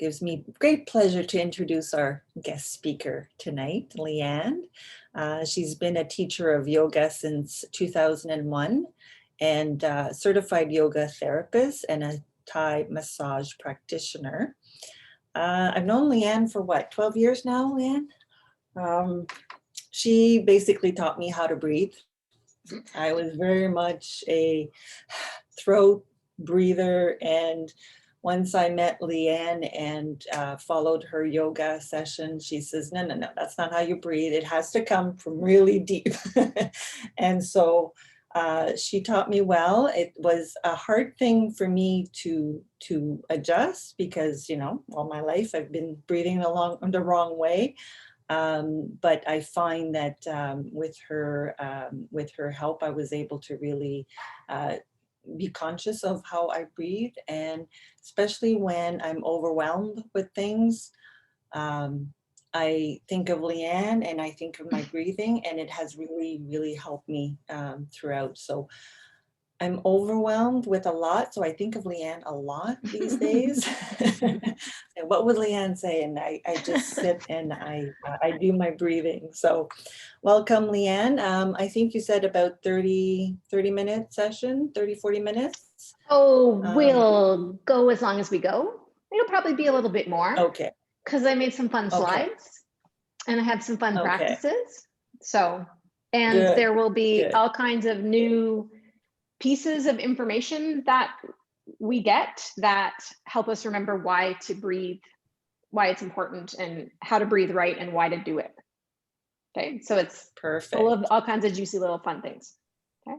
gives me great pleasure to introduce our guest speaker tonight, Leanne. She's been a teacher of yoga since 2001 and certified yoga therapist and a Thai massage practitioner. I've known Leanne for what, 12 years now, Leanne? She basically taught me how to breathe. I was very much a throat breather, and once I met Leanne and followed her yoga session, she says, no, that's not how you breathe. It has to come from really deep. And so she taught me well. It was a hard thing for me to adjust because, all my life I've been breathing along the wrong way. But I find that with her help, I was able to really be conscious of how I breathe, and especially when I'm overwhelmed with things, I think of Leanne and I think of my breathing, and it has really, really helped me throughout. So I'm overwhelmed with a lot, so I think of Leanne a lot these days. And what would Leanne say? And I just sit and I do my breathing. So welcome, Leanne. I think you said about 30-minute session, 40 minutes. Oh, we'll go as long as we go. It'll probably be a little bit more. Okay. Because I made some fun slides and I have some fun practices. So, and Good. there will be all kinds of new pieces of information that we get that help us remember why to breathe, why it's important, and how to breathe right and why to do it. Okay, so it's perfect. Full of all kinds of juicy little fun things. Okay.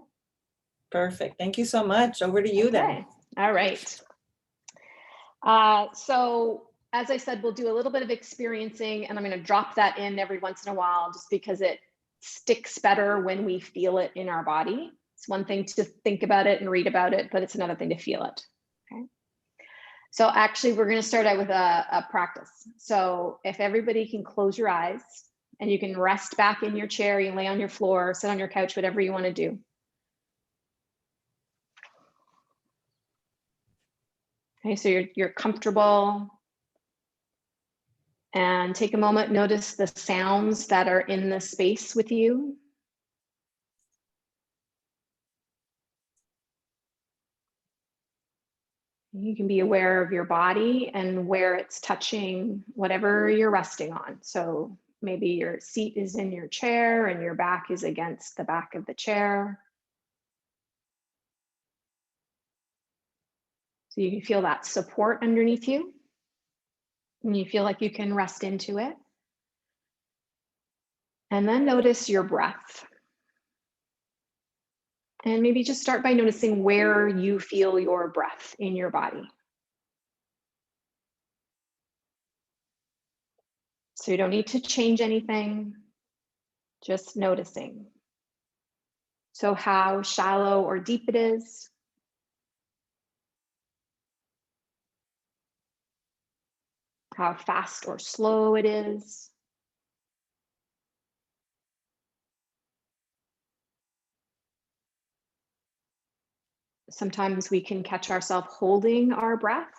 Perfect. Thank you so much. Over to you then. All right. So as I said, we'll do a little bit of experiencing, and I'm going to drop that in every once in a while just because it sticks better when we feel it in our body. It's one thing to think about it and read about it, but it's another thing to feel it. Okay. So actually, we're going to start out with a practice. So if everybody can close your eyes and you can rest back in your chair, you lay on your floor, sit on your couch, whatever you want to do. Okay, so you're comfortable. And take a moment, notice the sounds that are in the space with you. You can be aware of your body and where it's touching whatever you're resting on. So maybe your seat is in your chair and your back is against the back of the chair. So you can feel that support underneath you. And you feel like you can rest into it. And then notice your breath. And maybe just start by noticing where you feel your breath in your body. So you don't need to change anything, just noticing. So how shallow or deep it is. How fast or slow it is. Sometimes we can catch ourselves holding our breath.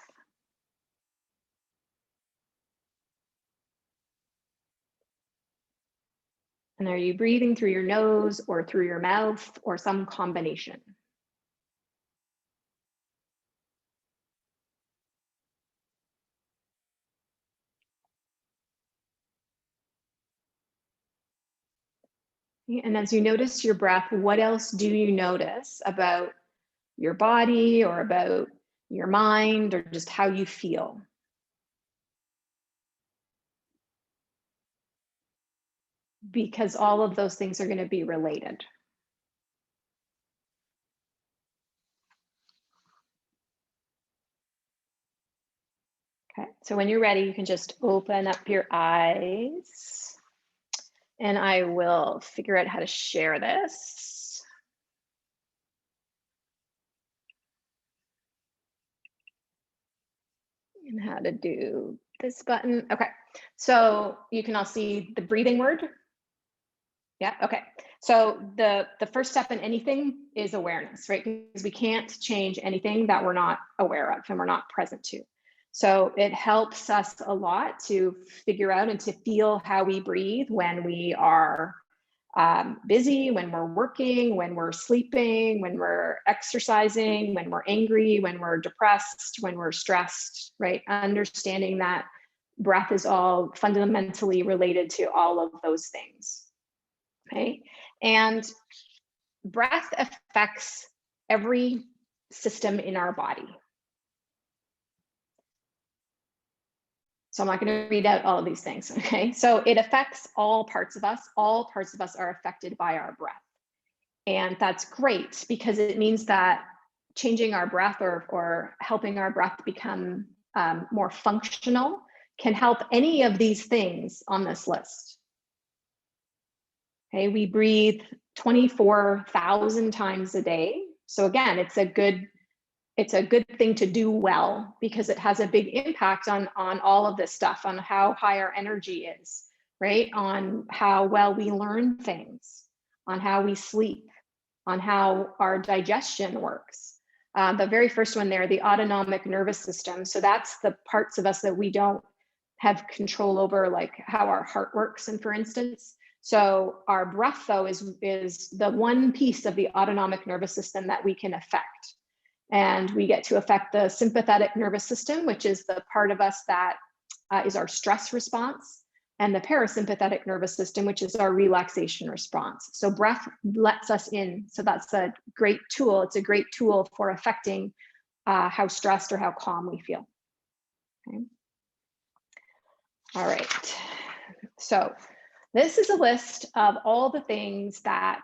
And are you breathing through your nose or through your mouth or some combination? And as you notice your breath, what else do you notice about your body or about your mind or just how you feel? Because all of those things are going to be related. Okay, so when you're ready, you can just open up your eyes and I will figure out how to share this. And how to do this button. Okay, so you can all see the breathing word. Yeah, okay. So the first step in anything is awareness, right? Because we can't change anything that we're not aware of and we're not present to. So it helps us a lot to figure out and to feel how we breathe when we are busy, when we're working, when we're sleeping, when we're exercising, when we're angry, when we're depressed, when we're stressed, right? Understanding that breath is all fundamentally related to all of those things, okay? And breath affects every system in our body. So I'm not going to read out all of these things, okay? So it affects all parts of us. All parts of us are affected by our breath. And that's great because it means that changing our breath or helping our breath become more functional can help any of these things on this list. Okay, we breathe 24,000 times a day. So again, it's a good thing to do well because it has a big impact on all of this stuff, on how high our energy is, right? On how well we learn things, on how we sleep, on how our digestion works. The very first one there, the autonomic nervous system. So that's the parts of us that we don't have control over, like how our heart works, and for instance. So our breath, though, is the one piece of the autonomic nervous system that we can affect. And we get to affect the sympathetic nervous system, which is the part of us that is our stress response, and the parasympathetic nervous system, which is our relaxation response. So breath lets us in. So that's a great tool. It's a great tool for affecting how stressed or how calm we feel. Okay. All right. So this is a list of all the things that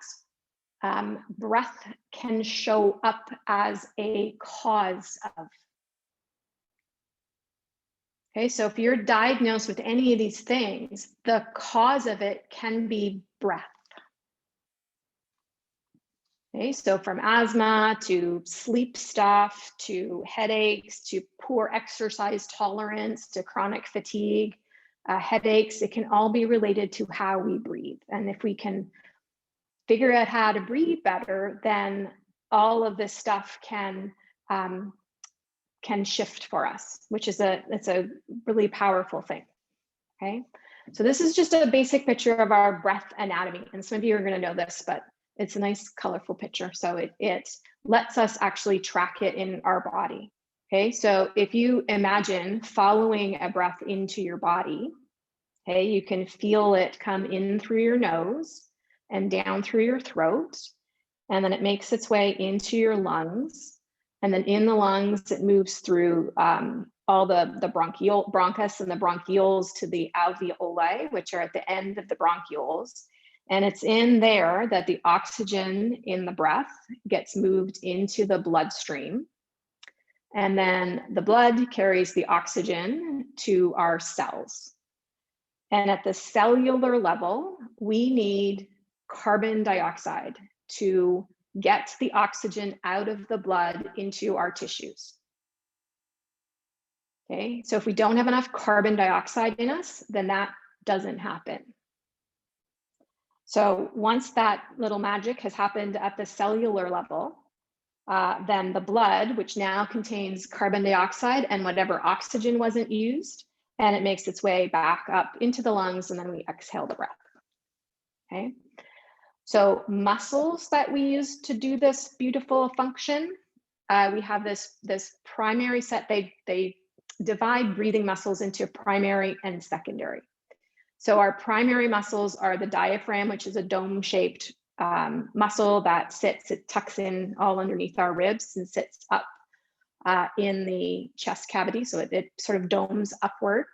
breath can show up as a cause of. Okay, so if you're diagnosed with any of these things, the cause of it can be breath. Okay, so from asthma to sleep stuff to headaches to poor exercise tolerance to chronic fatigue, headaches, it can all be related to how we breathe. And if we can figure out how to breathe better, then all of this stuff can shift for us, which is it's a really powerful thing. Okay, so this is just a basic picture of our breath anatomy, and some of you are going to know this, but it's a nice colorful picture, so it lets us actually track it in our body. Okay, so if you imagine following a breath into your body, okay, you can feel it come in through your nose and down through your throat, and then it makes its way into your lungs. And then in the lungs, it moves through all the bronchus and the bronchioles to the alveoli, which are at the end of the bronchioles. And it's in there that the oxygen in the breath gets moved into the bloodstream. And then the blood carries the oxygen to our cells. And at the cellular level, we need carbon dioxide to get the oxygen out of the blood into our tissues. Okay, so if we don't have enough carbon dioxide in us, then that doesn't happen. So once that little magic has happened at the cellular level, then the blood, which now contains carbon dioxide and whatever oxygen wasn't used, and it makes its way back up into the lungs, and then we exhale the breath. Okay. So muscles that we use to do this beautiful function, we have this primary set. They divide breathing muscles into primary and secondary. So our primary muscles are the diaphragm, which is a dome-shaped muscle that it tucks in all underneath our ribs and sits up in the chest cavity. So it sort of domes upward.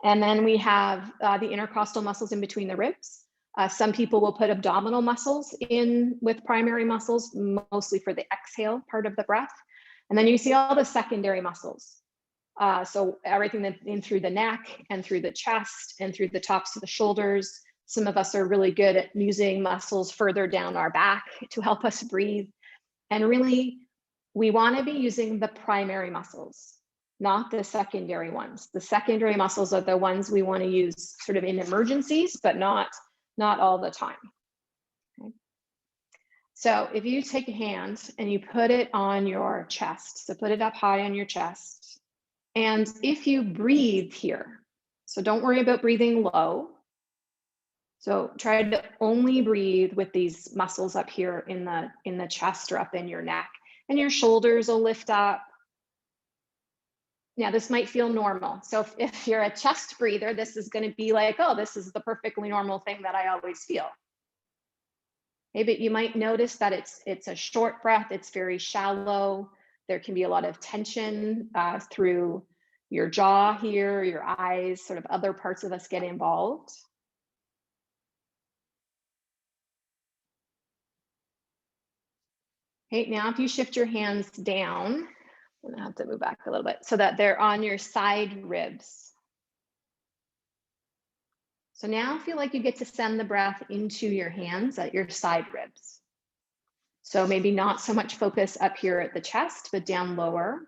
And then we have the intercostal muscles in between the ribs. Some people will put abdominal muscles in with primary muscles, mostly for the exhale part of the breath. And then you see all the secondary muscles. So everything that's in through the neck and through the chest and through the tops of the shoulders. Some of us are really good at using muscles further down our back to help us breathe. And really, we want to be using the primary muscles, not the secondary ones. The secondary muscles are the ones we want to use sort of in emergencies, but not all the time. Okay. So if you take a hand and you put it on your chest, so put it up high on your chest, And if you breathe here, so don't worry about breathing low. So try to only breathe with these muscles up here in the chest or up in your neck, and your shoulders will lift up. Now this might feel normal. So if you're a chest breather, this is going to be like, oh, this is the perfectly normal thing that I always feel. Maybe you might notice that it's a short breath, it's very shallow. There can be a lot of tension through your jaw here, your eyes, sort of other parts of us get involved. Okay, now if you shift your hands down, I'm gonna have to move back a little bit so that they're on your side ribs. So now feel like you get to send the breath into your hands at your side ribs. So maybe not so much focus up here at the chest, but down lower.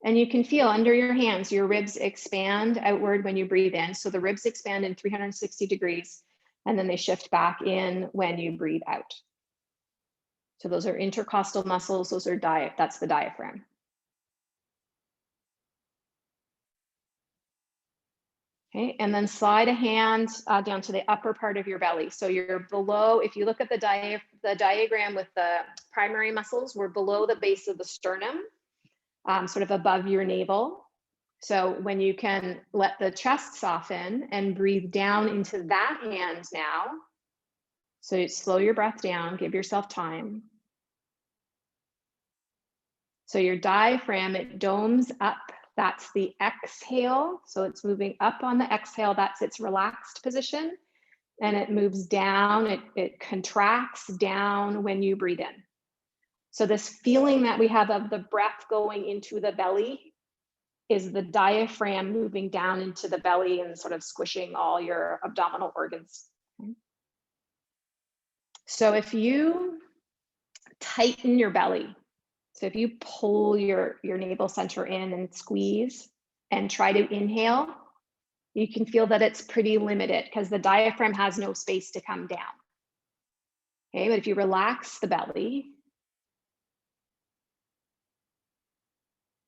And you can feel under your hands, your ribs expand outward when you breathe in. So the ribs expand in 360 degrees, and then they shift back in when you breathe out. So those are intercostal muscles, those are that's the diaphragm. Okay, and then slide a hand down to the upper part of your belly. So you're below, if you look at the diagram with the primary muscles, we're below the base of the sternum, sort of above your navel. So when you can let the chest soften and breathe down into that hand now. So you slow your breath down, give yourself time. So your diaphragm, it domes up. That's the exhale. So it's moving up on the exhale. That's its relaxed position. And it moves down. It contracts down when you breathe in. So this feeling that we have of the breath going into the belly is the diaphragm moving down into the belly and sort of squishing all your abdominal organs. Okay. So if you tighten your belly, so if you pull your navel center in and squeeze and try to inhale, you can feel that it's pretty limited because the diaphragm has no space to come down. Okay, but if you relax the belly,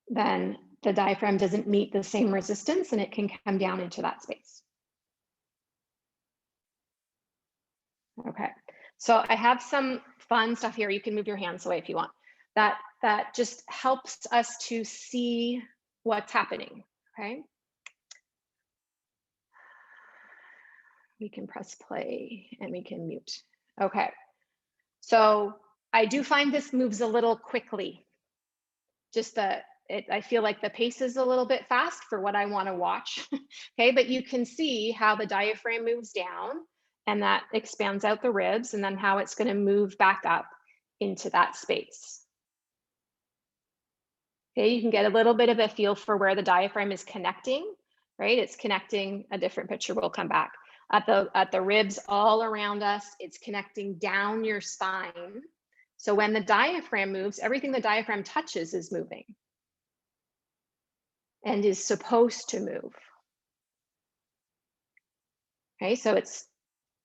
then the diaphragm doesn't meet the same resistance and it can come down into that space. Okay, so I have some fun stuff here. You can move your hands away if you want. That just helps us to see what's happening, okay? We can press play and we can mute. Okay, so I do find this moves a little quickly. Just I feel like the pace is a little bit fast for what I want to watch. Okay, but you can see how the diaphragm moves down and that expands out the ribs, and then how it's going to move back up into that space. Okay, you can get a little bit of a feel for where the diaphragm is connecting, right? It's connecting, a different picture will come back. At the ribs all around us, it's connecting down your spine. So when the diaphragm moves, everything the diaphragm touches is moving and is supposed to move. Okay, so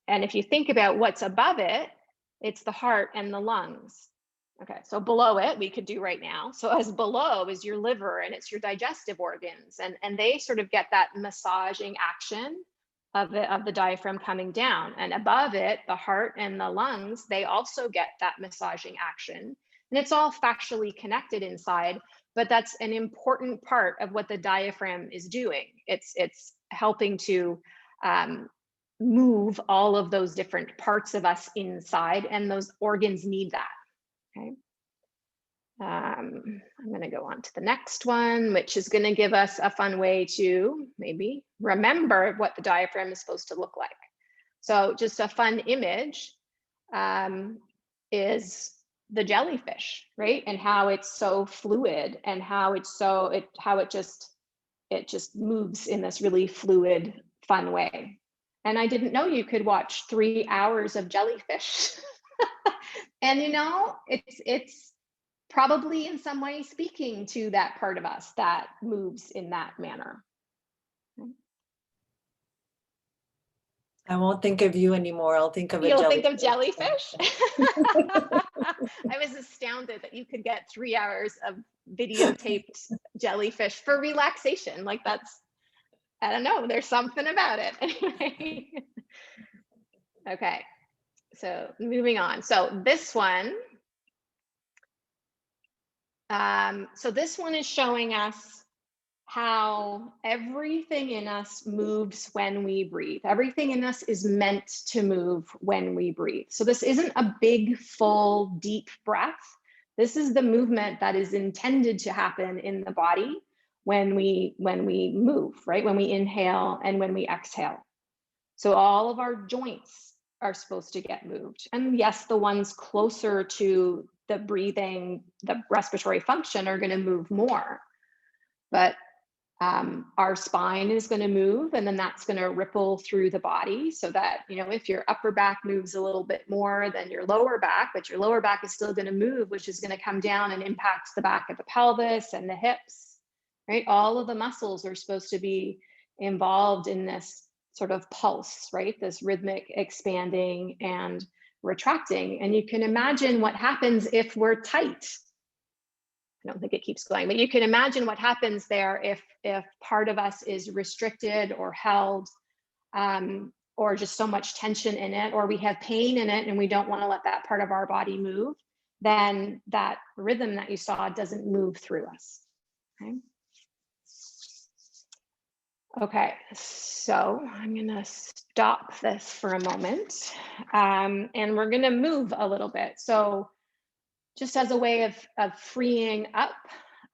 and if you think about what's above it, it's the heart and the lungs. Okay, so below it, we could do right now. So as below is your liver and it's your digestive organs, and they sort of get that massaging action of the diaphragm coming down. And above it, the heart and the lungs, they also get that massaging action. And it's all factually connected inside, but that's an important part of what the diaphragm is doing. It's helping to move all of those different parts of us inside, and those organs need that. Okay. I'm going to go on to the next one, which is going to give us a fun way to maybe remember what the diaphragm is supposed to look like. So just a fun image is the jellyfish, right? And how it's so fluid, and how it just moves in this really fluid, fun way. And I didn't know you could watch 3 hours of jellyfish. And you know, it's probably in some way speaking to that part of us that moves in that manner. I won't think of you anymore. I'll think of You'll think of jellyfish? I was astounded that you could get 3 hours of videotaped jellyfish for relaxation. Like that's, I don't know, there's something about it. Anyway. Okay, so moving on. So this one, is showing us how everything in us moves when we breathe. Everything in us is meant to move when we breathe. So this isn't a big, full, deep breath. This is the movement that is intended to happen in the body when we move, right? When we inhale and when we exhale. So all of our joints are supposed to get moved. And yes, the ones closer to the breathing, the respiratory function are going to move more. But our spine is going to move, and then that's going to ripple through the body, so that, you know, if your upper back moves a little bit more than your lower back, but your lower back is still going to move, which is going to come down and impact the back of the pelvis and the hips, right? All of the muscles are supposed to be involved in this sort of pulse, right? This rhythmic expanding and retracting. And you can imagine what happens if we're tight. I don't think it keeps going, but you can imagine what happens there if part of us is restricted or held, or just so much tension in it, or we have pain in it and we don't want to let that part of our body move, then that rhythm that you saw doesn't move through us. Okay, so I'm gonna stop this for a moment, and we're gonna move a little bit. So just as a way of freeing up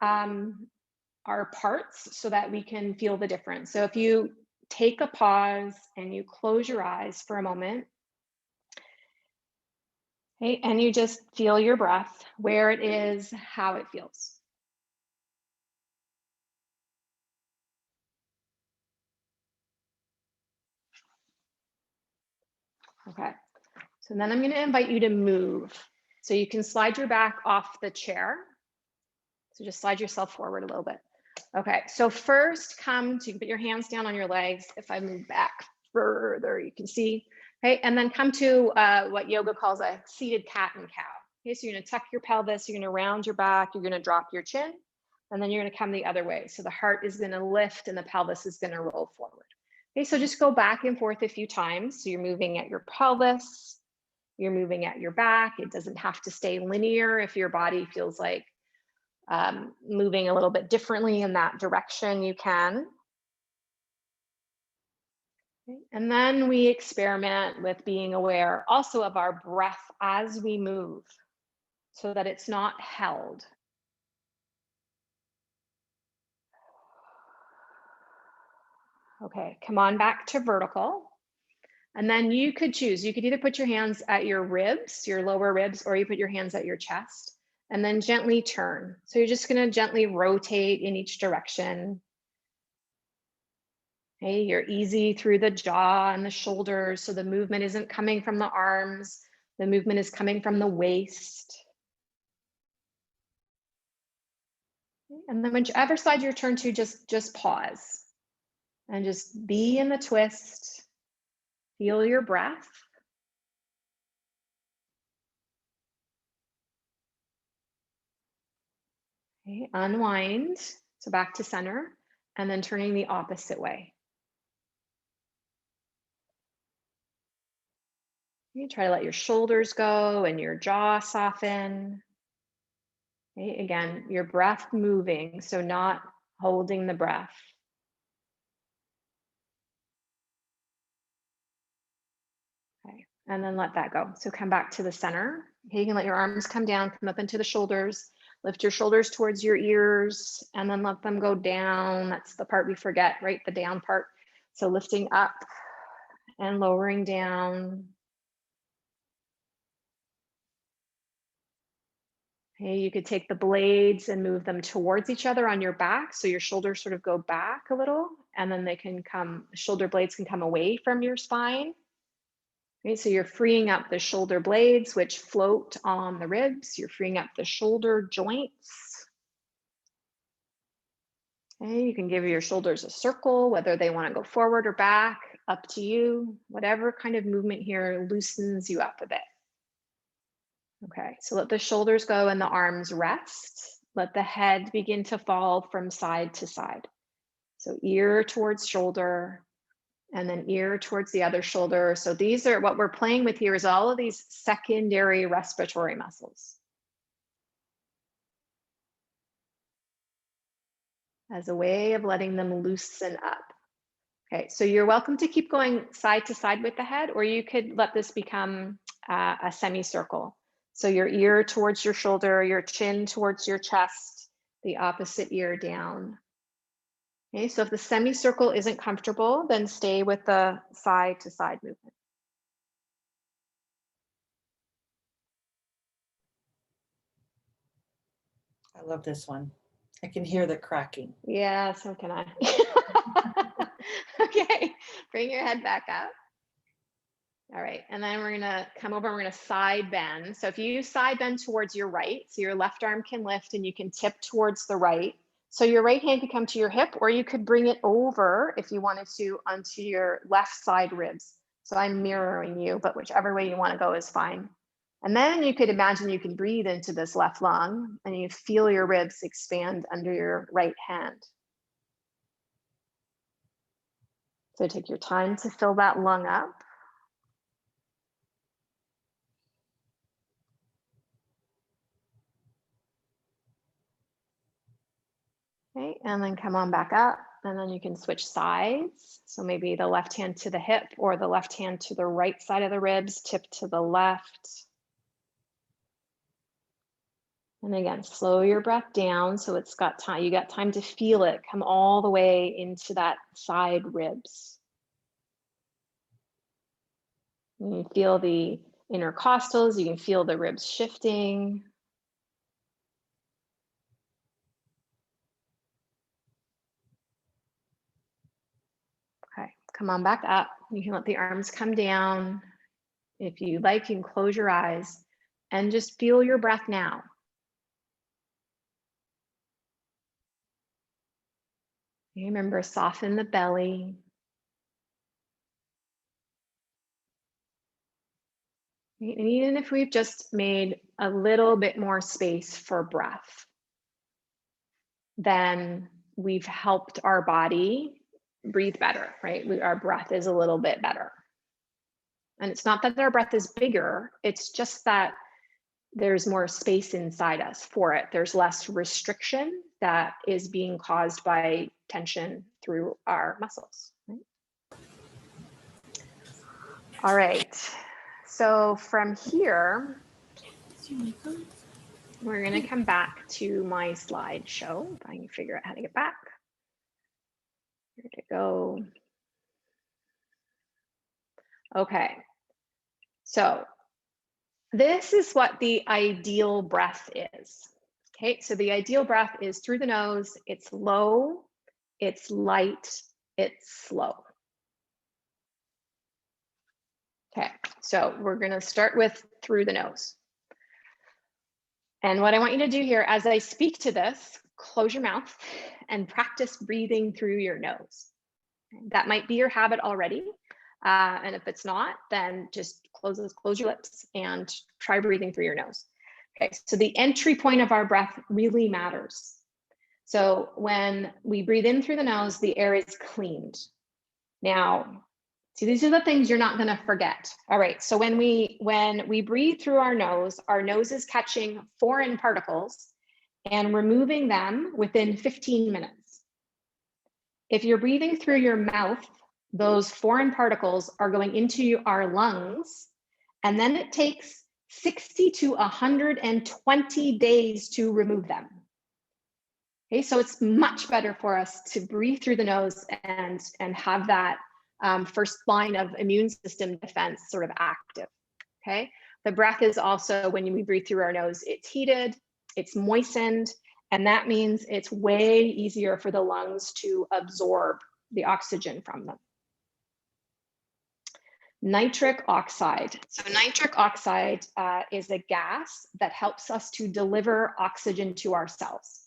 our parts so that we can feel the difference. So if you take a pause and you close your eyes for a moment, okay, and you just feel your breath, where it is, how it feels. Okay, so then I'm going to invite you to move. So you can slide your back off the chair. So just slide yourself forward a little bit. Okay, so first you can put your hands down on your legs. If I move back further, you can see. Okay, and then come to what yoga calls a seated cat and cow. Okay, so you're gonna tuck your pelvis, you're gonna round your back, you're gonna drop your chin, and then you're gonna come the other way. So the heart is gonna lift and the pelvis is gonna roll forward. Okay, so just go back and forth a few times. So you're moving at your pelvis, you're moving at your back. It doesn't have to stay linear. If your body feels like moving a little bit differently in that direction, you can. Okay. And then we experiment with being aware also of our breath as we move, so that it's not held. Okay, come on back to vertical. And then you could choose, you could either put your hands at your ribs, your lower ribs, or you put your hands at your chest, and then gently turn. So you're just going to gently rotate in each direction. Okay, you're easy through the jaw and the shoulders, so the movement isn't coming from the arms, the movement is coming from the waist. And then whichever side you're turned to, just pause and just be in the twist. Feel your breath. Okay, unwind, so back to center, and then turning the opposite way. Okay, try to let your shoulders go and your jaw soften. Okay, again, your breath moving, so not holding the breath. Okay, and then let that go. So come back to the center. Okay, you can let your arms come down, come up into the shoulders, lift your shoulders towards your ears, and then let them go down. That's the part we forget, right? The down part. So lifting up and lowering down. Okay, you could take the blades and move them towards each other on your back. So your shoulders sort of go back a little, and then they can shoulder blades can come away from your spine. Okay, so you're freeing up the shoulder blades, which float on the ribs. You're freeing up the shoulder joints. Okay, you can give your shoulders a circle, whether they want to go forward or back, up to you. Whatever kind of movement here loosens you up a bit. Okay, so let the shoulders go and the arms rest. Let the head begin to fall from side to side. So ear towards shoulder, and then ear towards the other shoulder. So these are what we're playing with here, is all of these secondary respiratory muscles as a way of letting them loosen up. Okay, so you're welcome to keep going side to side with the head, or you could let this become a semicircle. So your ear towards your shoulder, your chin towards your chest, the opposite ear down. Okay, so if the semicircle isn't comfortable, then stay with the side to side movement. I love this one. I can hear the cracking. Yeah, so can I. Okay, bring your head back up. All right, and then we're gonna come over, we're gonna side bend. So if you side bend towards your right, so your left arm can lift and you can tip towards the right. So your right hand could come to your hip, or you could bring it over if you wanted to onto your left side ribs. So I'm mirroring you, but whichever way you wanna go is fine. And then you could imagine you can breathe into this left lung and you feel your ribs expand under your right hand. So take your time to fill that lung up. Okay, and then come on back up, and then you can switch sides. So maybe the left hand to the hip or the left hand to the right side of the ribs, tip to the left. And again, slow your breath down so it's got time, you got time to feel it come all the way into that side ribs. You can feel the intercostals, you can feel the ribs shifting. Okay, come on back up. You can let the arms come down. If you like, you can close your eyes and just feel your breath now. Remember, soften the belly. And even if we've just made a little bit more space for breath, then we've helped our body breathe better, right? Our breath is a little bit better. And it's not that our breath is bigger, it's just that there's more space inside us for it. There's less restriction that is being caused by tension through our muscles. Right? All right. So from here, we're going to come back to my slideshow. If I can figure out how to get back. Here to go. Okay. So this is what the ideal breath is. Okay, so the ideal breath is through the nose. It's low, it's light, it's slow. Okay, so we're going to start with through the nose. And what I want you to do here, as I speak to this, close your mouth and practice breathing through your nose. That might be your habit already. And if it's not, then just close your lips and try breathing through your nose. Okay, so the entry point of our breath really matters. So when we breathe in through the nose, the air is cleaned. Now, see, these are the things you're not going to forget. All right, so when we breathe through our nose is catching foreign particles and removing them within 15 minutes. If you're breathing through your mouth, those foreign particles are going into our lungs, and then it takes 60 to 120 days to remove them. Okay, so it's much better for us to breathe through the nose and have that first line of immune system defense sort of active. Okay, the breath is also, when we breathe through our nose, it's heated, it's moistened, and that means it's way easier for the lungs to absorb the oxygen from them. Nitric oxide. So nitric oxide is a gas that helps us to deliver oxygen to our cells.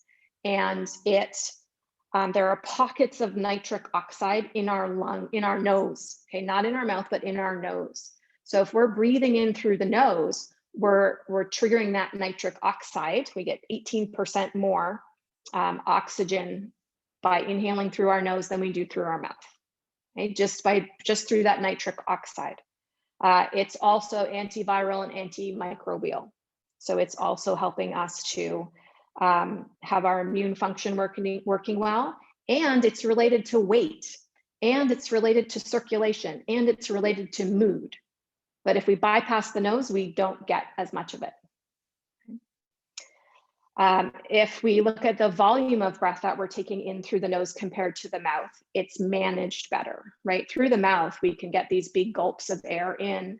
And there are pockets of nitric oxide in our nose, okay, not in our mouth, but in our nose. So if we're breathing in through the nose, we're triggering that nitric oxide. We get 18% more oxygen by inhaling through our nose than we do through our mouth. Okay? Just through that nitric oxide. It's also antiviral and antimicrobial. So it's also helping us to have our immune function working well, and it's related to weight, and it's related to circulation, and it's related to mood. But if we bypass the nose, we don't get as much of it. If we look at the volume of breath that we're taking in through the nose compared to the mouth, it's managed better, right? Through the mouth, we can get these big gulps of air in,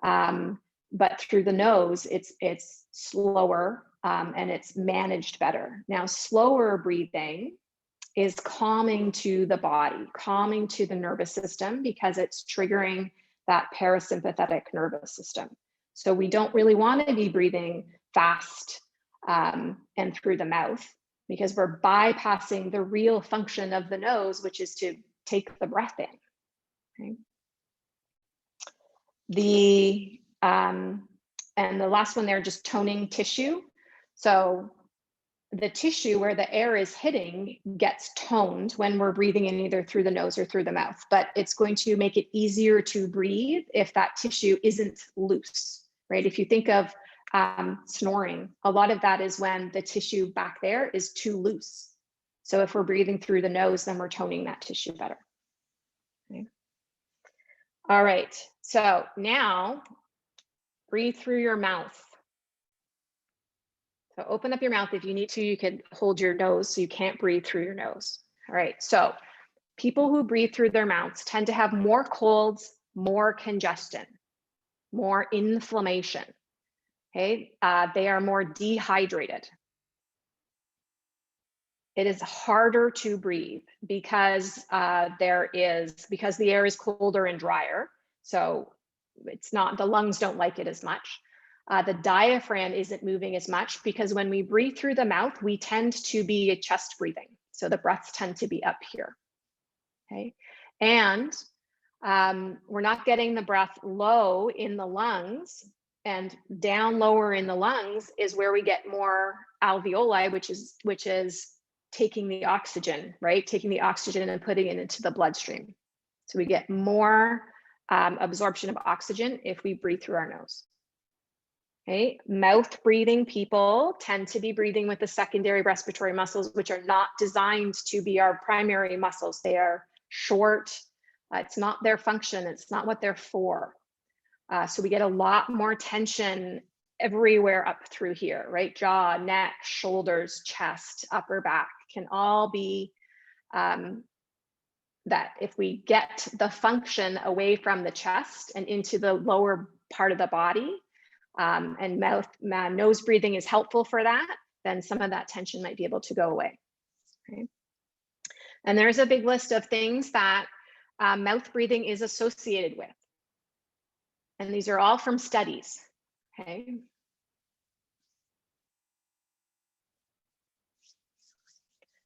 but through the nose, it's slower and it's managed better. Now, slower breathing is calming to the body, calming to the nervous system, because it's triggering that parasympathetic nervous system. So we don't really want to be breathing fast and through the mouth, because we're bypassing the real function of the nose, which is to take the breath in. Okay? And the last one there, just toning tissue. So the tissue where the air is hitting gets toned when we're breathing in either through the nose or through the mouth, but it's going to make it easier to breathe if that tissue isn't loose, right? If you think of snoring, a lot of that is when the tissue back there is too loose. So if we're breathing through the nose, then we're toning that tissue better. Okay. All right, so now breathe through your mouth. So open up your mouth. If you need to, you can hold your nose so you can't breathe through your nose. All right, so people who breathe through their mouths tend to have more colds, more congestion, more inflammation. Okay, they are more dehydrated. It is harder to breathe because because the air is colder and drier. So it's not, the lungs don't like it as much. The diaphragm isn't moving as much, because when we breathe through the mouth, we tend to be chest breathing. So the breaths tend to be up here. Okay, and we're not getting the breath low in the lungs, and down lower in the lungs is where we get more alveoli, which is taking the oxygen, right? Taking the oxygen and putting it into the bloodstream. So we get more absorption of oxygen if we breathe through our nose. Okay, mouth breathing people tend to be breathing with the secondary respiratory muscles, which are not designed to be our primary muscles. They are short. It's not their function. It's not what they're for. So we get a lot more tension everywhere up through here, right? Jaw, neck, shoulders, chest, upper back can all be that if we get the function away from the chest and into the lower part of the body, and nose breathing is helpful for that, then some of that tension might be able to go away. Okay. And there's a big list of things that mouth breathing is associated with. And these are all from studies. Okay.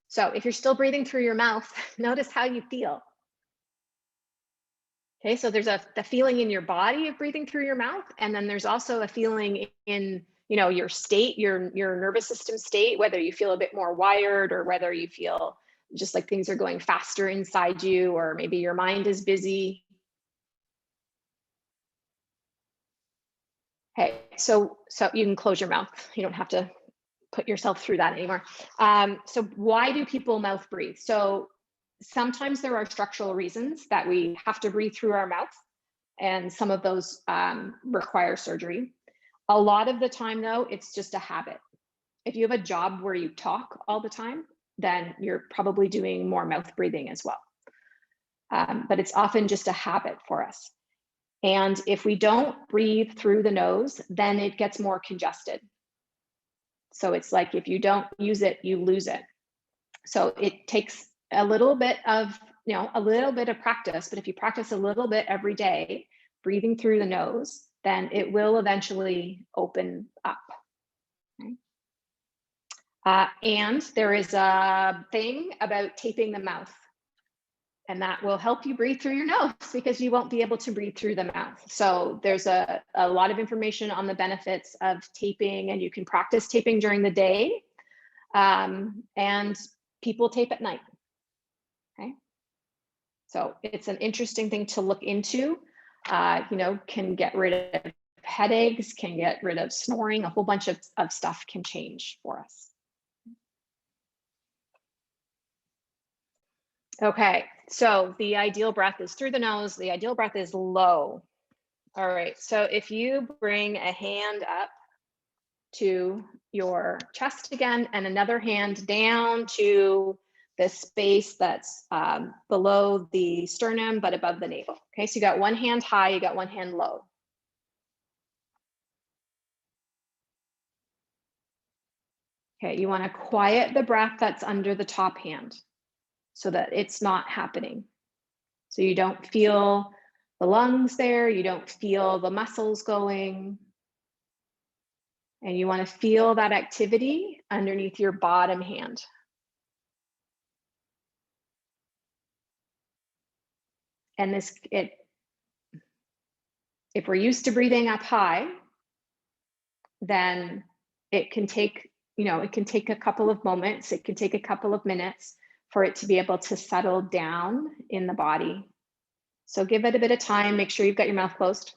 So if you're still breathing through your mouth, notice how you feel. Okay, so there's the feeling in your body of breathing through your mouth, and then there's also a feeling in your state, your nervous system state, whether you feel a bit more wired or whether you feel just like things are going faster inside you, or maybe your mind is busy. Okay, so you can close your mouth. You don't have to put yourself through that anymore. So why do people mouth breathe? So sometimes there are structural reasons that we have to breathe through our mouth, and some of those require surgery. A lot of the time though, it's just a habit. If you have a job where you talk all the time, then you're probably doing more mouth breathing as well. But it's often just a habit for us. And if we don't breathe through the nose, then it gets more congested. So it's like if you don't use it, you lose it. So it takes a little bit of practice, but if you practice a little bit every day, breathing through the nose, then it will eventually open up. Okay. And there is a thing about taping the mouth. And that will help you breathe through your nose because you won't be able to breathe through the mouth. So there's a lot of information on the benefits of taping, and you can practice taping during the day. And people tape at night. Okay. So it's an interesting thing to look into. Can get rid of headaches, can get rid of snoring, a whole bunch of stuff can change for us. Okay, so the ideal breath is through the nose. The ideal breath is low. All right, so if you bring a hand up to your chest again and another hand down to the space that's below the sternum but above the navel. Okay, so you got one hand high, you got one hand low. Okay, you want to quiet the breath that's under the top hand so that it's not happening. So you don't feel the lungs there, you don't feel the muscles going. And you want to feel that activity underneath your bottom hand. And if we're used to breathing up high, then it can take, it can take a couple of moments, it can take a couple of minutes for it to be able to settle down in the body. So give it a bit of time, make sure you've got your mouth closed.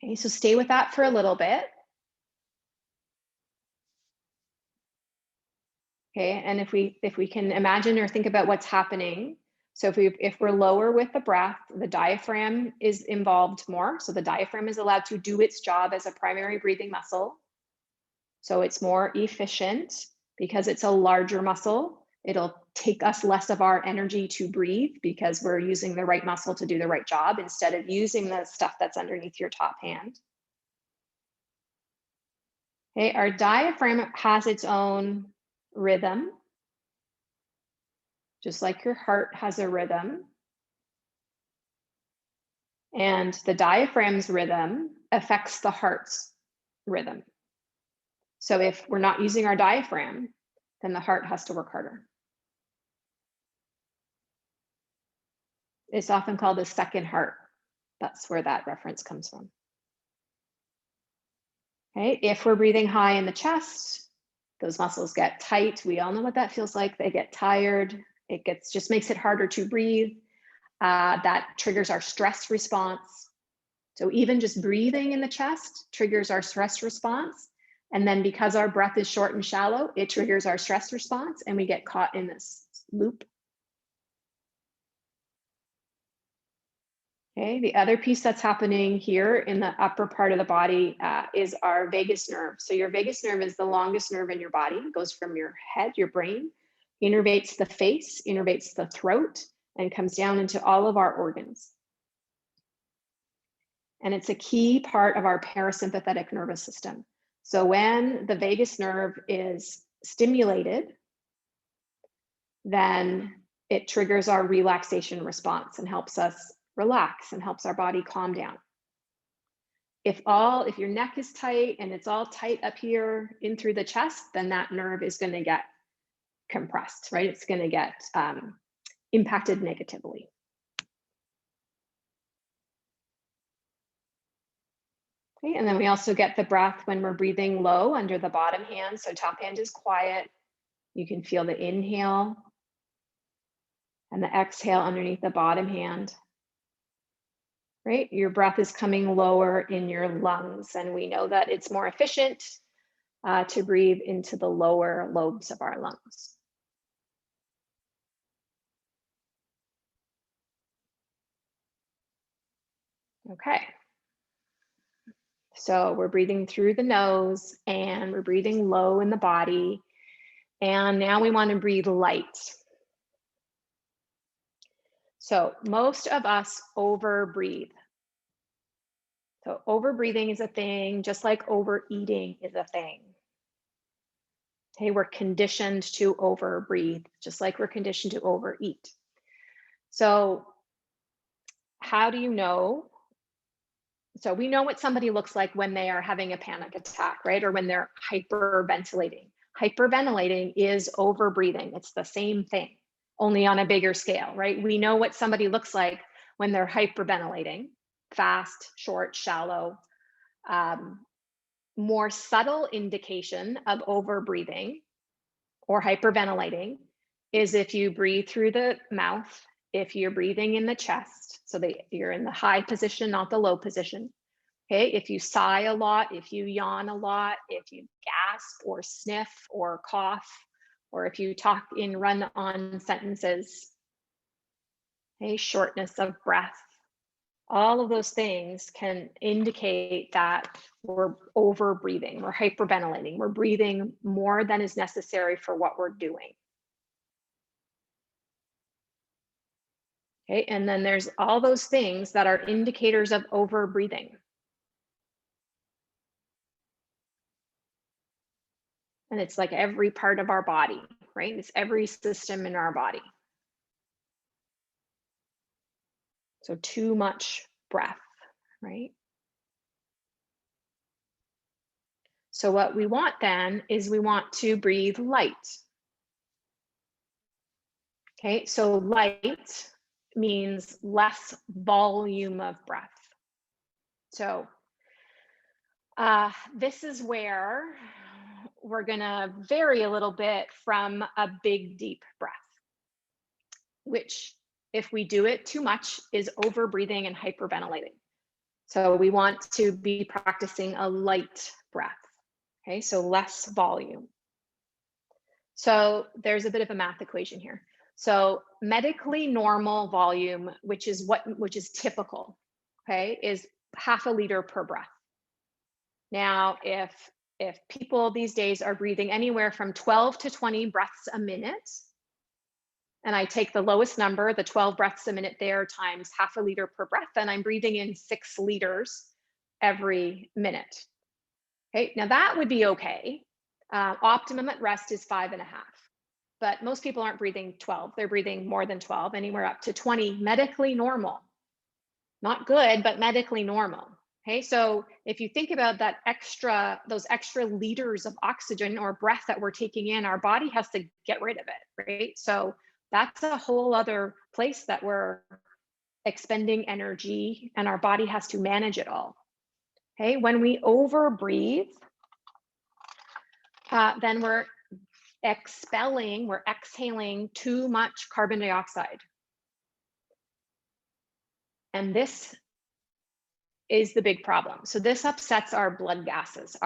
Okay, so stay with that for a little bit. Okay, and if we can imagine or think about what's happening, so if we're lower with the breath, the diaphragm is involved more. So the diaphragm is allowed to do its job as a primary breathing muscle. So it's more efficient because it's a larger muscle. It'll take us less of our energy to breathe because we're using the right muscle to do the right job instead of using the stuff that's underneath your top hand. Okay, our diaphragm has its own rhythm, just like your heart has a rhythm. And the diaphragm's rhythm affects the heart's rhythm. So if we're not using our diaphragm, then the heart has to work harder. It's often called a second heart. That's where that reference comes from. Okay, if we're breathing high in the chest, those muscles get tight. We all know what that feels like. They get tired. It just makes it harder to breathe. That triggers our stress response. So even just breathing in the chest triggers our stress response. And then because our breath is short and shallow, it triggers our stress response and we get caught in this loop. Okay, the other piece that's happening here in the upper part of the body is our vagus nerve. So your vagus nerve is the longest nerve in your body. It goes from your head, your brain, innervates the face, innervates the throat, and comes down into all of our organs. And it's a key part of our parasympathetic nervous system. So when the vagus nerve is stimulated, then it triggers our relaxation response and helps us relax and helps our body calm down. If your neck is tight and it's all tight up here in through the chest, then that nerve is going to get compressed, right? It's going to get impacted negatively. Okay, and then we also get the breath when we're breathing low under the bottom hand. So top hand is quiet. You can feel the inhale and the exhale underneath the bottom hand. Right? Your breath is coming lower in your lungs, and we know that it's more efficient to breathe into the lower lobes of our lungs. Okay. So we're breathing through the nose and we're breathing low in the body. And now we want to breathe light. So most of us overbreathe. So overbreathing is a thing, just like overeating is a thing. Okay, we're conditioned to overbreathe, just like we're conditioned to overeat. So how do you know? So we know what somebody looks like when they are having a panic attack, right? Or when they're hyperventilating. Hyperventilating is overbreathing. It's the same thing, only on a bigger scale, right? We know what somebody looks like when they're hyperventilating: fast, short, shallow. More subtle indication of overbreathing or hyperventilating is if you breathe through the mouth, if you're breathing in the chest, so that you're in the high position, not the low position. Okay, if you sigh a lot, if you yawn a lot, if you gasp or sniff or cough, or if you talk in run-on sentences, okay, shortness of breath. All of those things can indicate that we're over breathing, we're hyperventilating, we're breathing more than is necessary for what we're doing. Okay, and then there's all those things that are indicators of over breathing. And it's like every part of our body, right? It's every system in our body. So too much breath, right? So what we want then is we want to breathe light. Okay, so light means less volume of breath. So this is where we're gonna vary a little bit from a big, deep breath, which if we do it too much is over breathing and hyperventilating. So we want to be practicing a light breath. Okay, so less volume. So there's a bit of a math equation here. So medically normal volume, which is typical, okay, is 0.5 liter per breath. Now, if people these days are breathing anywhere from 12 to 20 breaths a minute, and I take the lowest number, the 12 breaths a minute there, times 0.5 liter per breath, then I'm breathing in 6 liters every minute. Okay, now that would be okay. Optimum at rest is 5.5. But most people aren't breathing 12. They're breathing more than 12, anywhere up to 20, medically normal. Not good, but medically normal. Okay, so if you think about those extra liters of oxygen or breath that we're taking in, our body has to get rid of it, right? So that's a whole other place that we're expending energy, and our body has to manage it all. Okay, when we overbreathe, then we're exhaling too much carbon dioxide. And this is the big problem. So this upsets our blood gases.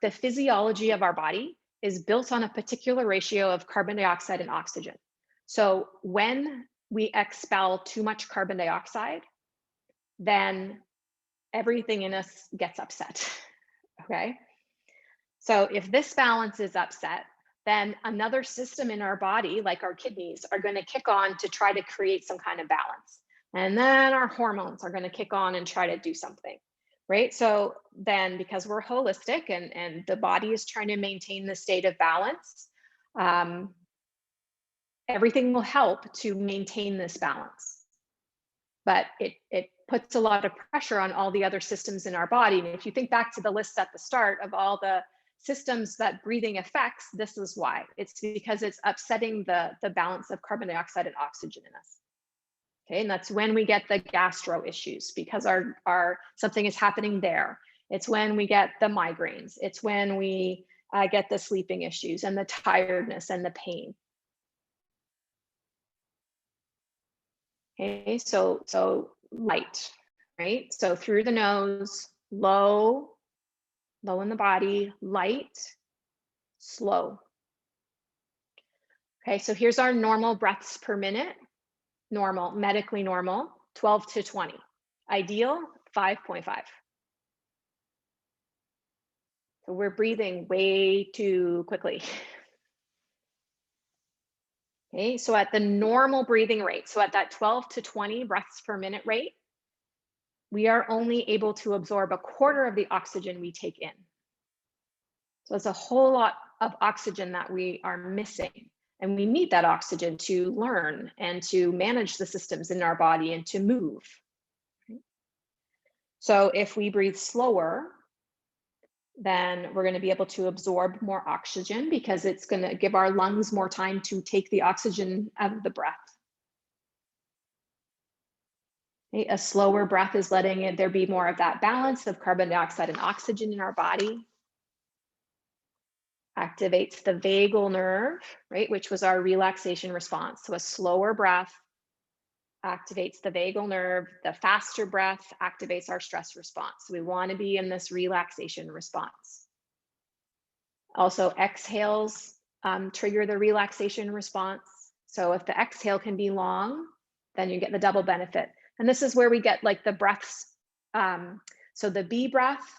The physiology of our body is built on a particular ratio of carbon dioxide and oxygen. So when we expel too much carbon dioxide, then everything in us gets upset, okay? So if this balance is upset, then another system in our body, like our kidneys, are going to kick on to try to create some kind of balance. And then our hormones are going to kick on and try to do something, right? So then, because we're holistic and the body is trying to maintain the state of balance, everything will help to maintain this balance. But it puts a lot of pressure on all the other systems in our body. And if you think back to the list at the start of all the systems that breathing affects, this is why. It's because it's upsetting the balance of carbon dioxide and oxygen in us. Okay, and that's when we get the gastro issues, because our something is happening there. It's when we get the migraines. It's when we get the sleeping issues and the tiredness and the pain. Okay, so light, right? So through the nose, low in the body, light, slow. Okay, so here's our normal breaths per minute. Normal, medically normal, 12 to 20. Ideal, 5.5. So we're breathing way too quickly. Okay, so at the normal breathing rate, so at that 12 to 20 breaths per minute rate, we are only able to absorb 1/4 of the oxygen we take in. So it's a whole lot of oxygen that we are missing. And we need that oxygen to learn and to manage the systems in our body and to move. So if we breathe slower, then we're going to be able to absorb more oxygen because it's going to give our lungs more time to take the oxygen out of the breath. Okay, a slower breath is letting there be more of that balance of carbon dioxide and oxygen in our body. Activates the vagal nerve, right, which was our relaxation response. So a slower breath activates the vagal nerve. The faster breath activates our stress response. So we want to be in this relaxation response. Also, exhales trigger the relaxation response. So if the exhale can be long, then you get the double benefit. And this is where we get like the breaths. So the B breath,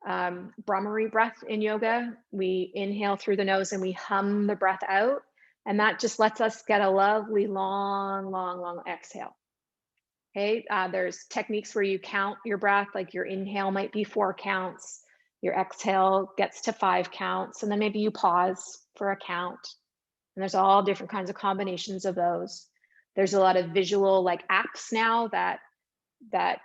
Brahmari breath in yoga, we inhale through the nose and we hum the breath out. And that just lets us get a lovely long, long, long exhale. Okay, there's techniques where you count your breath, like your inhale might be 4 counts, your exhale gets to 5 counts, and then maybe you pause for a count. And there's all different kinds of combinations of those. There's a lot of visual like apps now that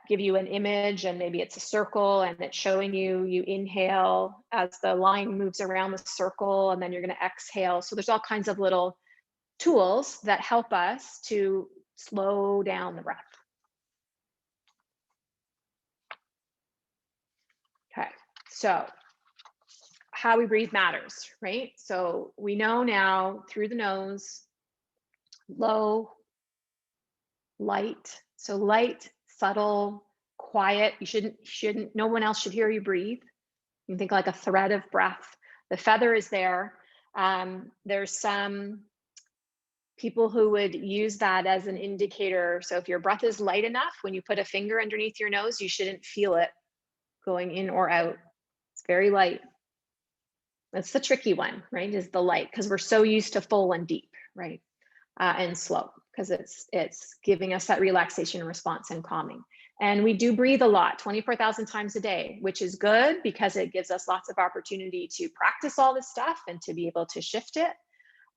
give you an image, and maybe it's a circle and it's showing you inhale as the line moves around the circle, and then you're going to exhale. So there's all kinds of little tools that help us to slow down the breath. Okay, so how we breathe matters, right? So we know now through the nose, low, light. So light, subtle, quiet. You shouldn't, no one else should hear you breathe. You can think like a thread of breath. The feather is there. There's some people who would use that as an indicator. So if your breath is light enough, when you put a finger underneath your nose, you shouldn't feel it going in or out. It's very light. That's the tricky one, right? Is the light, because we're so used to full and deep, right? And slow, because it's giving us that relaxation response and calming. And we do breathe a lot, 24,000 times a day, which is good because it gives us lots of opportunity to practice all this stuff and to be able to shift it.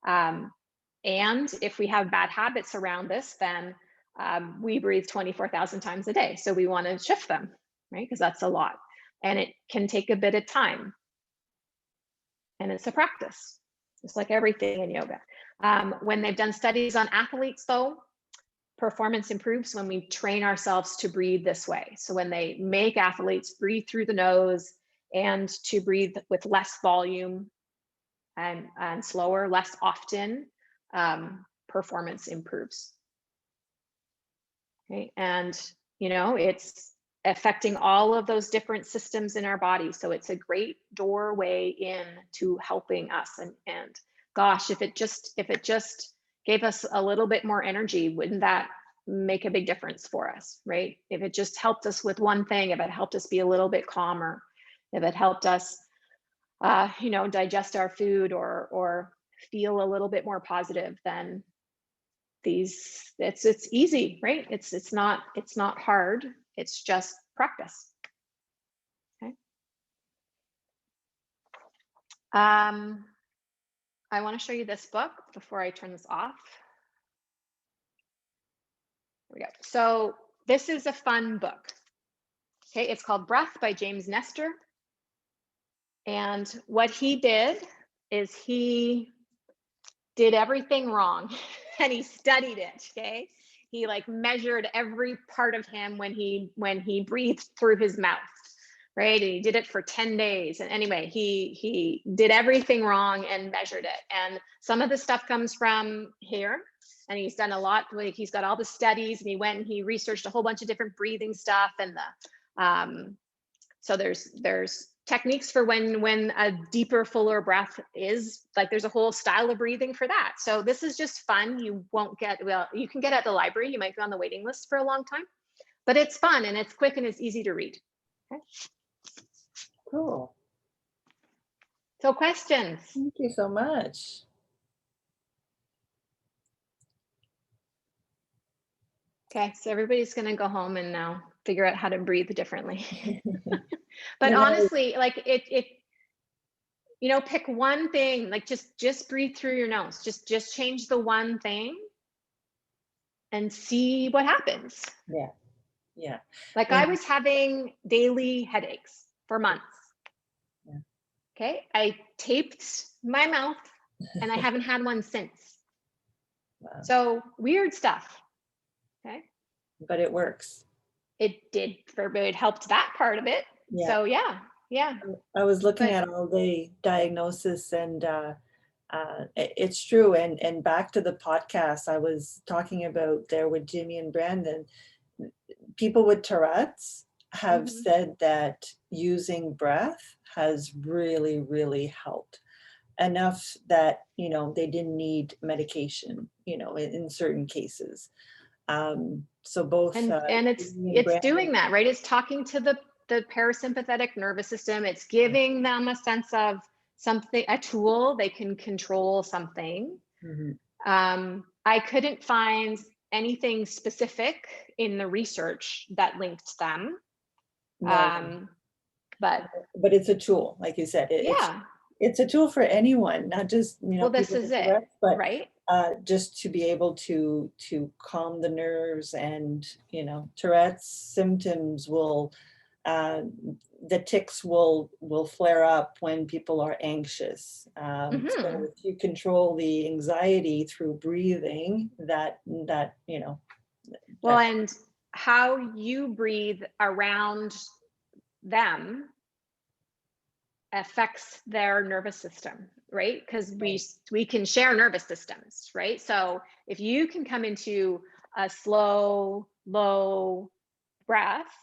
And if we have bad habits around this, then we breathe 24,000 times a day. So we want to shift them, right? Because that's a lot. And it can take a bit of time. And it's a practice, just like everything in yoga. When they've done studies on athletes, though, performance improves when we train ourselves to breathe this way. So when they make athletes breathe through the nose and to breathe with less volume and slower, less often, performance improves. Okay, and you know, it's affecting all of those different systems in our body. So it's a great doorway in to helping us. And gosh, if it just gave us a little bit more energy, wouldn't that make a big difference for us, right? If it just helped us with one thing, if it helped us be a little bit calmer, if it helped us, you know, digest our food or feel a little bit more positive, then it's easy, right? It's not hard. It's just practice. Okay. I want to show you this book before I turn this off. There we go. So this is a fun book. Okay, it's called Breath by James Nestor. And what he did is he did everything wrong and he studied it. Okay, he like measured every part of him when he breathed through his mouth, right? And he did it for 10 days. And anyway, he did everything wrong and measured it. And some of the stuff comes from here, and he's done a lot. Like he's got all the studies, and he went and he researched a whole bunch of different breathing stuff. And the so there's techniques for when a deeper, fuller breath is like, there's a whole style of breathing for that. So this is just fun. You won't get, well, you can get at the library. You might be on the waiting list for a long time, but it's fun and it's quick and it's easy to read. Okay. Cool. So questions? Thank you so much. Okay, so everybody's going to go home and now figure out how to breathe differently. But You know, honestly, like it, you know, pick one thing, like just breathe through your nose. Just change the one thing and see what happens. yeah, yeah. Like Yeah. I was having daily headaches for months. Yeah. Okay, I taped my mouth and I haven't had one since. Wow. So weird stuff. Okay. But it works. It did, it helped that part of it. Yeah. So yeah. I was looking But- at all the diagnosis, and it's true. And back to the podcast I was talking about there with Jimmy and Brandon, people with Tourette's have said that using breath has really, really helped enough that, you know, they didn't need medication, you know, in certain cases. So both and it's Jimmy and Brandon- doing that, right? It's talking to the parasympathetic nervous system. It's giving them a sense of something, a tool they can control something. I couldn't find anything specific in the research that linked them. No. But it's a tool, like you said. It's a tool for anyone, not just, you know, well, this people is with it, Tourette's, but right? just to be able to calm the nerves. And, you know, Tourette's symptoms will, the tics will flare up when people are anxious. So if you control the anxiety through breathing, that you know. Well, and how you breathe around them affects their nervous system, right? Because we can share nervous systems, right? So if you can come into a slow, low breath,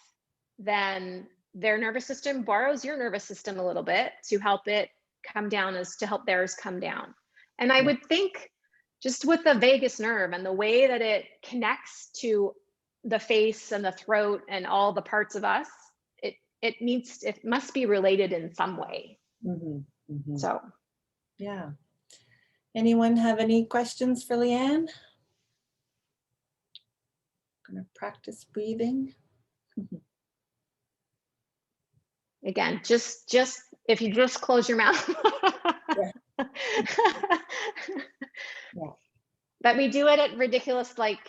then their nervous system borrows your nervous system a little bit to help it come down, as to help theirs come down. And I would think just with the vagus nerve and the way that it connects to the face and the throat and all the parts of us, it must be related in some way. So yeah. Anyone have any questions for Leanne? Gonna practice breathing. again, just if you just close your mouth. But we do it at ridiculous, like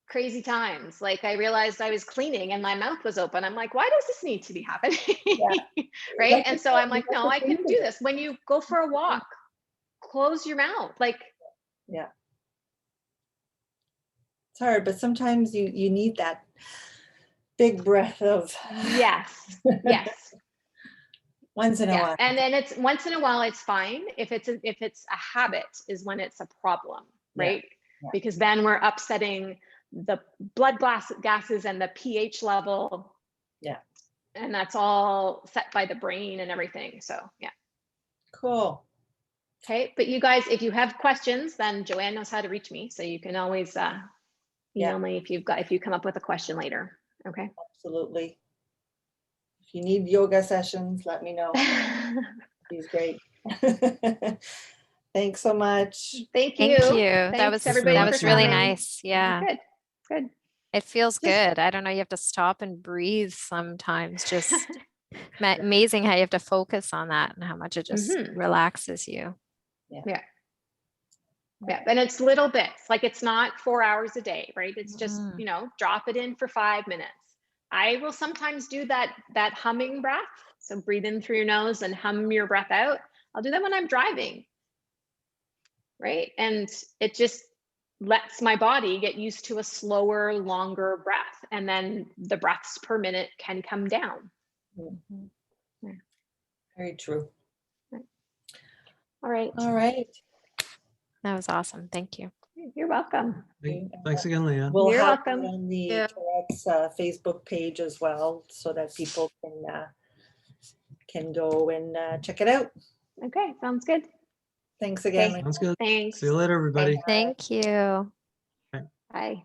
crazy times. Like I realized I was cleaning and my mouth was open. I'm like, why does this need to be happening? Right? And so I'm like, no, I can do this. When you go for a walk, close your mouth. Like, yeah. It's hard, but sometimes you need that big breath of yes. once in a while. And then it's once in a while, it's fine. If it's a habit is when it's a problem, right? Because then we're upsetting the blood gases and the pH level. And that's all set by the brain and everything. So Cool. Okay, but you guys, if you have questions, then Joanne knows how to reach me. So you can always email me if you come up with a question later. Okay. Absolutely. If you need yoga sessions, let me know. He's great. Thanks so much. Thank you. Thanks, that was really nice. Yeah. Good. It feels good. I don't know. You have to stop and breathe sometimes. Just amazing how you have to focus on that and how much it just relaxes you. Yeah. And it's little bits, like it's not 4 hours a day, right? It's just, you know, drop it in for 5 minutes. I will sometimes do that humming breath. So breathe in through your nose and hum your breath out. I'll do that when I'm driving. Right. And it just lets my body get used to a slower, longer breath. And then the breaths per minute can come down. Very true. All right. That was awesome. Thank you. You're welcome. Thanks again, Leanne. We'll You're have welcome. it on the Tourette's Facebook page as well, so that people can go and check it out. Okay, sounds good. Thanks again. Okay. Sounds good. Thanks. See you later, everybody. Thank you. Bye.